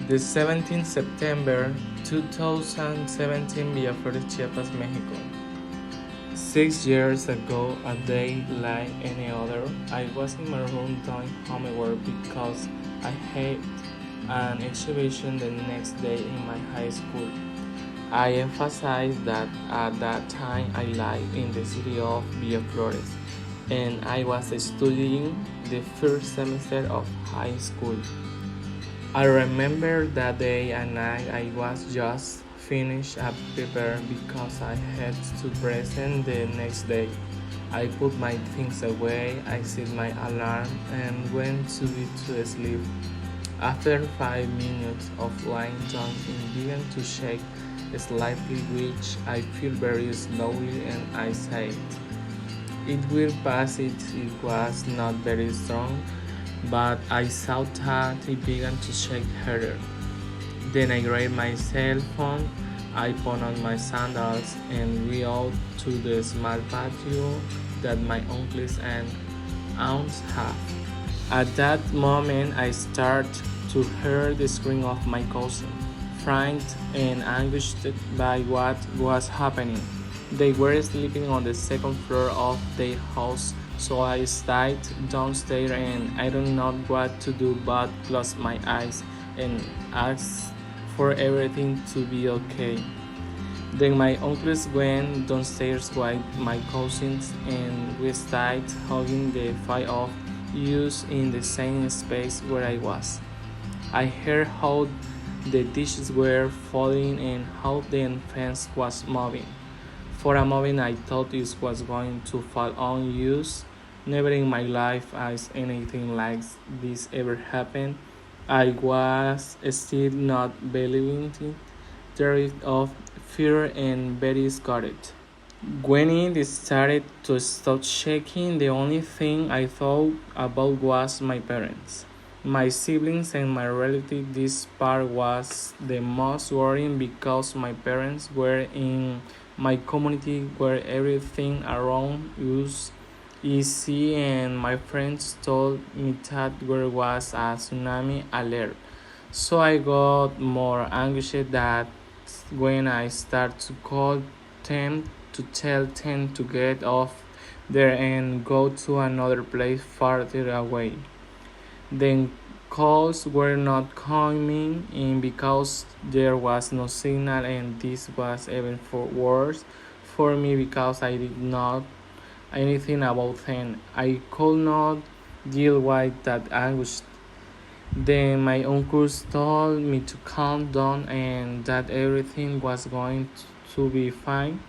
The 17th September 2017, Villaflores, Chiapas, Mexico. 6 years ago, a day like any other, I was in my room doing homework because I had an exhibition the next day in my high school. I emphasize that at that time I lived in the city of Villaflores and I was studying the first semester of high school. I remember that day and night I was just finished a paper because I had to present the next day. I put my things away, I set my alarm and went to sleep. After 5 minutes of lying down and began to shake slightly, which I feel very slowly, and I said, "It will pass." It was not very strong, but I saw that it began to shake harder. Then I grabbed my cell phone, I put on my sandals, and we out to the small patio that my uncles and aunts have. At that moment, I started to hear the scream of my cousin, frightened and anguished by what was happening. They were sleeping on the second floor of their house, so I stayed downstairs and I don't know what to do but close my eyes and ask for everything to be okay. Then my uncles went downstairs with my cousins and we started hugging the five of us in the same space where I was. I heard how the dishes were falling and how the fence was moving. For a moment I thought it was going to fall on us. Never in my life has anything like this ever happened. I was still not believing it, terrified of fear and very scared. When it started to stop shaking, the only thing I thought about was my parents. My siblings and my relatives. This part was the most worrying because my parents were in my community where everything around us easy, and my friends told me that there was a tsunami alert. So I got more anxious that when I started to call them to tell them to get off there and go to another place farther away. Then calls were not coming in because there was no signal, and this was even worse for me because I did not anything about them. I could not deal with that anguish. Then my uncles told me to calm down and that everything was going to be fine,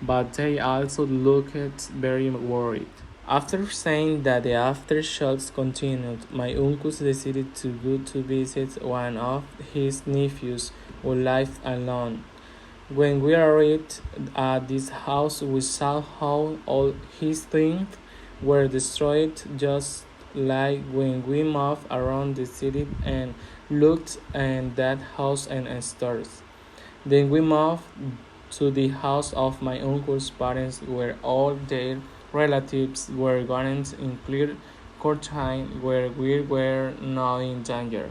but they also looked very worried. After saying that the aftershocks continued, my uncles decided to go to visit one of his nephews who lived alone. When we arrived at this house, we saw how all his things were destroyed, just like when we moved around the city and looked in that house and stores. Then we moved to the house of my uncle's parents, where all their relatives were gone in clear quarantine, where we were not in danger.